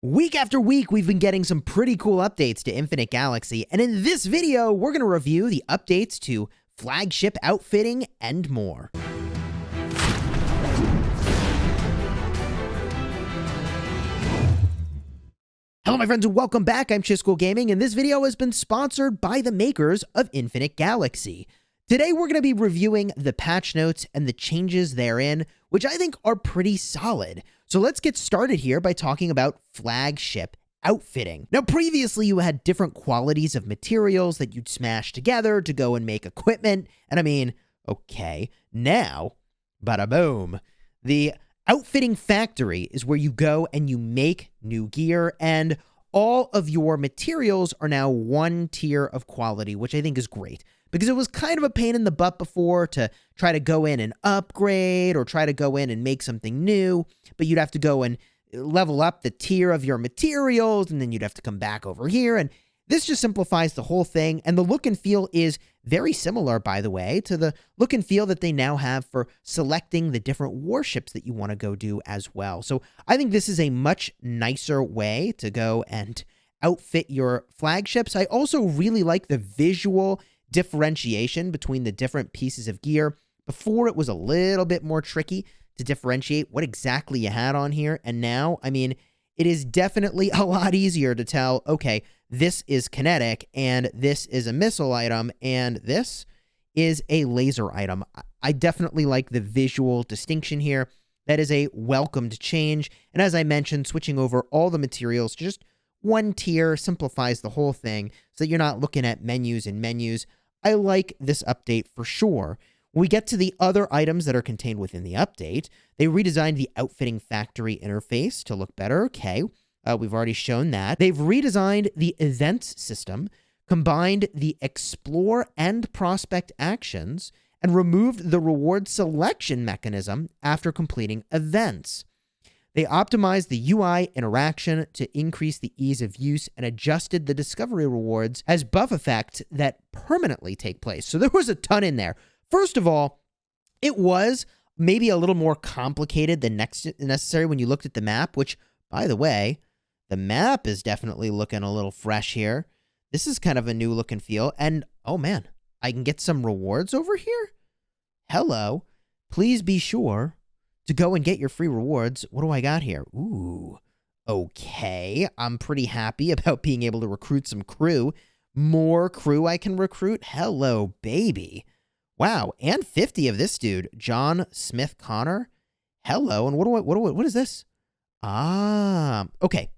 Week after week, we've been getting some pretty cool updates to Infinite Galaxy, and in this video, we're going to review the updates to flagship outfitting and more. Hello my friends and welcome back. I'm Chisgule Gaming, and this video has been sponsored by the makers of Infinite Galaxy. Today we're going to be reviewing the patch notes and the changes therein, which I think are pretty solid. So let's get started here by talking about flagship outfitting. Now previously you had different qualities of materials that you'd smash together to go and make equipment, and I mean, okay, now, bada boom, the outfitting factory is where you go and you make new gear, and all of your materials are now one tier of quality, which I think is great. Because it was kind of a pain in the butt before to try to go in and upgrade or try to go in and make something new, but you'd have to go and level up the tier of your materials, and then you'd have to come back over here, and this just simplifies the whole thing, and the look and feel is very similar, by the way, to the look and feel that they now have for selecting the different warships that you want to go do as well. So I think this is a much nicer way to go and outfit your flagships. I also really like the visual differentiation between the different pieces of gear. Before, it was a little bit more tricky to differentiate what exactly you had on here, and now, I mean, it is definitely a lot easier to tell, okay, this is kinetic, and this is a missile item, and this is a laser item. I definitely like the visual distinction here. That is a welcomed change, and as I mentioned, switching over all the materials to just one tier simplifies the whole thing so that you're not looking at menus and menus. I like this update for sure. When we get to the other items that are contained within the update, they redesigned the outfitting factory interface to look better. Okay, we've already shown that. They've redesigned the events system, combined the explore and prospect actions, and removed the reward selection mechanism after completing events. They optimized the UI interaction to increase the ease of use and adjusted the discovery rewards as buff effects that permanently take place. So there was a ton in there. First of all, it was maybe a little more complicated than necessary when you looked at the map, which, by the way, the map is definitely looking a little fresh here. This is kind of a new look and feel, and oh man, I can get some rewards over here? Hello. Please be sure to go and get your free rewards. What do I got here? Ooh, okay. I'm pretty happy about being able to recruit some crew. More crew I can recruit? Hello, baby. Wow, and 50 of this dude, John Smith Connor. Hello, and what is this? Ah, okay.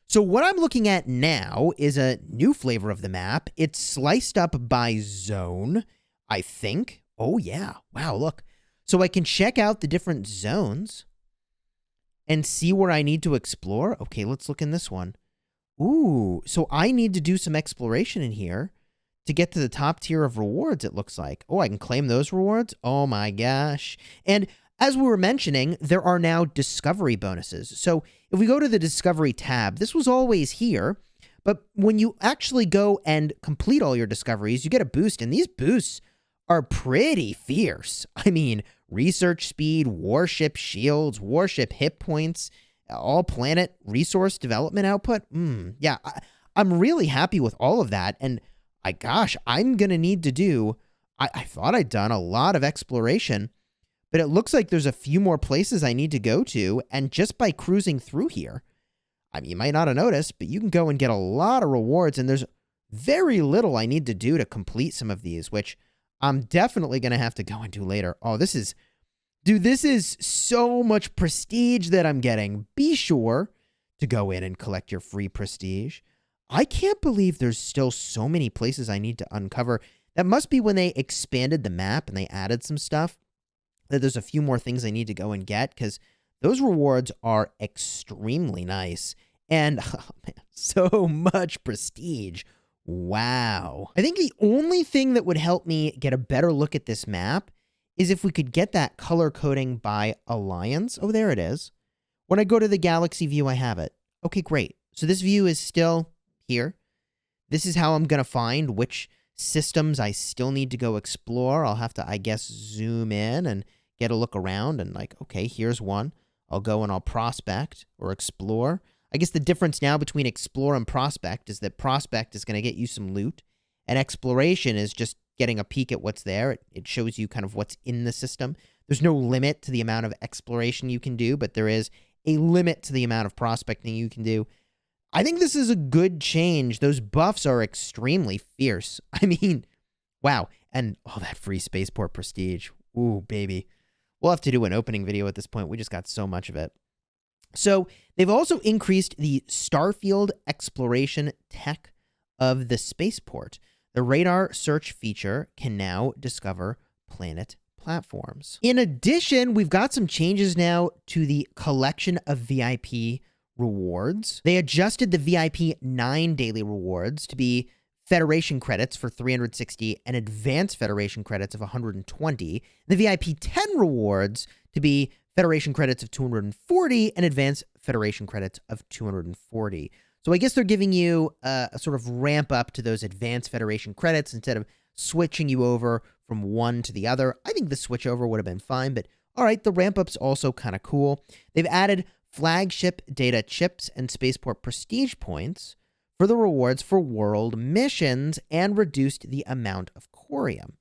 So what I'm looking at now is a new flavor of the map. It's sliced up by zone, I think. Oh yeah, wow, look. So I can check out the different zones and see where I need to explore. Okay, let's look in this one. Ooh, so I need to do some exploration in here to get to the top tier of rewards, it looks like. Oh, I can claim those rewards? Oh my gosh. And as we were mentioning, there are now discovery bonuses. So if we go to the discovery tab, this was always here, but when you actually go and complete all your discoveries, you get a boost, and these boosts are pretty fierce. I mean, research speed, warship shields, warship hit points, all planet resource development output. Yeah, I'm really happy with all of that, and gosh, I'm going to need to do, I thought I'd done a lot of exploration, but it looks like there's a few more places I need to go to, and just by cruising through here, I mean, you might not have noticed, but you can go and get a lot of rewards, and there's very little I need to do to complete some of these, which I'm definitely going to have to go and do later. Oh, this is so much prestige that I'm getting. Be sure to go in and collect your free prestige. I can't believe there's still so many places I need to uncover. That must be when they expanded the map and they added some stuff, that there's a few more things I need to go and get, because those rewards are extremely nice. And oh man, so much prestige. Wow. I think the only thing that would help me get a better look at this map is if we could get that color coding by alliance. Oh, there it is. When I go to the galaxy view, I have it. Okay, great. So this view is still here. This is how I'm going to find which systems I still need to go explore. I'll have to, I guess, zoom in and get a look around and like, okay, here's one. I'll go and I'll prospect or explore. I guess the difference now between Explore and Prospect is that Prospect is going to get you some loot, and Exploration is just getting a peek at what's there. It shows you kind of what's in the system. There's no limit to the amount of exploration you can do, but there is a limit to the amount of prospecting you can do. I think this is a good change. Those buffs are extremely fierce. I mean, wow. And that free spaceport prestige. Ooh, baby. We'll have to do an opening video at this point. We just got so much of it. So they've also increased the Starfield exploration tech of the spaceport. The radar search feature can now discover planet platforms. In addition, we've got some changes now to the collection of VIP rewards. They adjusted the VIP 9 daily rewards to be Federation credits for 360 and Advanced Federation credits of 120. The VIP 10 rewards to be Federation credits of 240 and Advanced Federation credits of 240. So I guess they're giving you a sort of ramp up to those Advanced Federation credits instead of switching you over from one to the other. I think the switch over would have been fine, but all right, the ramp up's also kind of cool. They've added flagship data chips and spaceport prestige points for the rewards for world missions and reduced the amount of corium.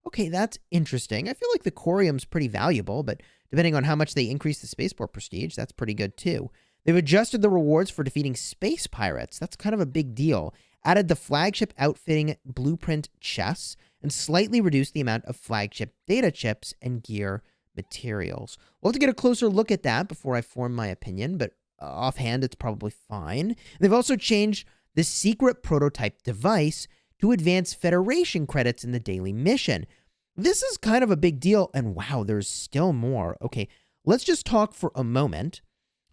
Okay, that's interesting. I feel like the corium's pretty valuable, but depending on how much they increase the spaceport prestige, that's pretty good too. They've adjusted the rewards for defeating space pirates. That's kind of a big deal. Added the flagship outfitting blueprint chests and slightly reduced the amount of flagship data chips and gear materials. We'll have to get a closer look at that before I form my opinion, but offhand, it's probably fine. They've also changed the secret prototype device to advance Federation credits in the daily mission. This is kind of a big deal, and wow, there's still more. Okay, let's just talk for a moment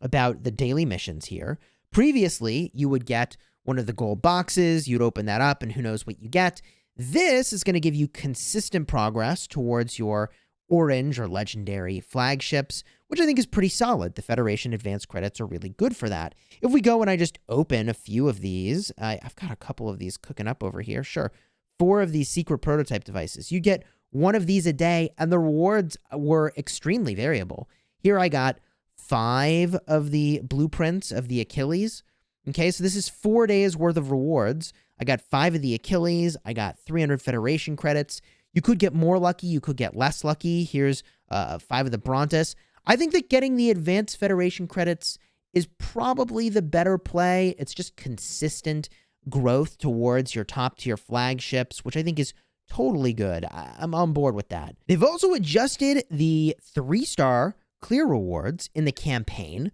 about the daily missions here. Previously, you would get one of the gold boxes, you'd open that up, and who knows what you get. This is going to give you consistent progress towards your orange or legendary flagships, which I think is pretty solid. The Federation advanced credits are really good for that. If we go and I just open a few of these, I've got a couple of these cooking up over here. Sure. 4 of these secret prototype devices. You get 1 of these a day, and the rewards were extremely variable. Here I got 5 of the blueprints of the Achilles. Okay, so this is 4 days worth of rewards. I got 5 of the Achilles. I got 300 Federation credits. You could get more lucky. You could get less lucky. Here's 5 of the Brontus. I think that getting the Advanced Federation credits is probably the better play. It's just consistent growth towards your top-tier flagships, which I think is totally good. I'm on board with that. They've also adjusted the 3-star clear rewards in the campaign,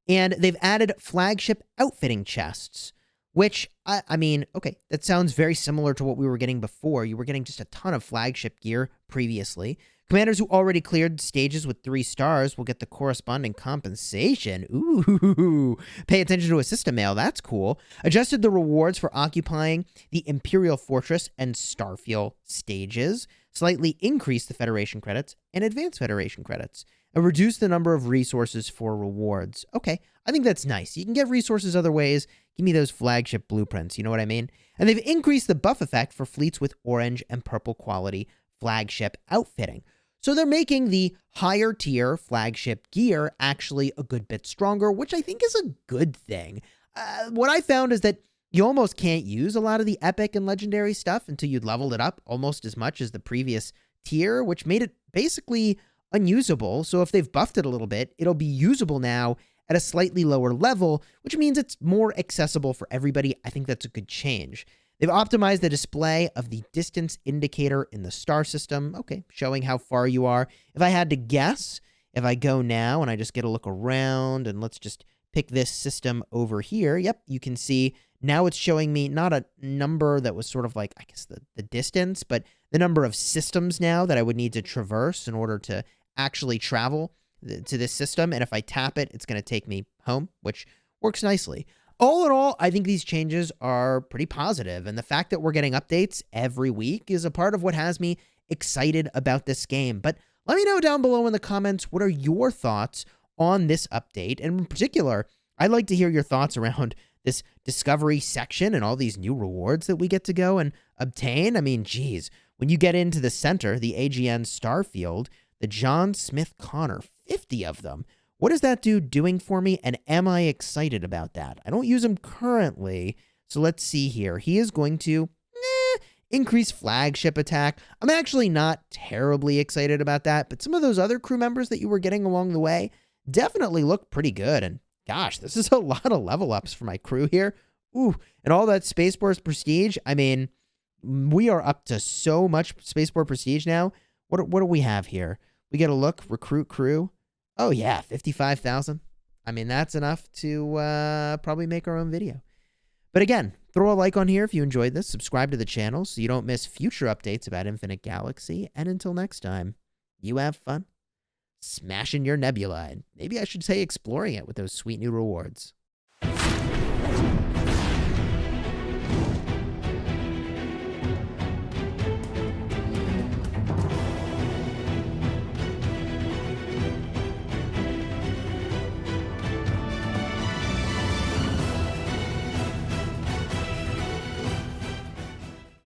and they've added flagship outfitting chests, which, I mean, okay, that sounds very similar to what we were getting before. You were getting just a ton of flagship gear previously. Commanders who already cleared stages with 3 stars will get the corresponding compensation. Ooh, pay attention to a system mail. That's cool. Adjusted the rewards for occupying the Imperial Fortress and Starfield stages. Slightly increased the Federation credits and Advanced Federation credits. And reduced the number of resources for rewards. Okay, I think that's nice. You can get resources other ways. Give me those flagship blueprints. You know what I mean? And they've increased the buff effect for fleets with orange and purple quality flagship outfitting. So they're making the higher tier flagship gear actually a good bit stronger, which I think is a good thing. What I found is that you almost can't use a lot of the epic and legendary stuff until you'd leveled it up almost as much as the previous tier, which made it basically unusable. So if they've buffed it a little bit, it'll be usable now at a slightly lower level, which means it's more accessible for everybody. I think that's a good change. They've optimized the display of the distance indicator in the star system. Okay, showing how far you are. If I had to guess, if I go now and I just get a look around and let's just pick this system over here. Yep, you can see now it's showing me not a number that was sort of like, I guess, the distance, but the number of systems now that I would need to traverse in order to actually travel to this system. And if I tap it, it's going to take me home, which works nicely. All in all, I think these changes are pretty positive, and the fact that we're getting updates every week is a part of what has me excited about this game. But let me know down below in the comments, what are your thoughts on this update? And in particular, I'd like to hear your thoughts around this discovery section and all these new rewards that we get to go and obtain. I mean, geez, when you get into the center, the AGN Starfield, the John Smith Connor, 50 of them. What is that dude doing for me, and am I excited about that? I don't use him currently, so let's see here. He is going to increase flagship attack. I'm actually not terribly excited about that, but some of those other crew members that you were getting along the way definitely look pretty good, and gosh, this is a lot of level ups for my crew here. Ooh, and all that spaceport prestige. I mean, we are up to so much spaceport prestige now. What do we have here? We get a look, recruit crew. Oh yeah, 55,000. I mean, that's enough to probably make our own video. But again, throw a like on here if you enjoyed this. Subscribe to the channel so you don't miss future updates about Infinite Galaxy. And until next time, you have fun smashing your nebula. And maybe I should say exploring it with those sweet new rewards.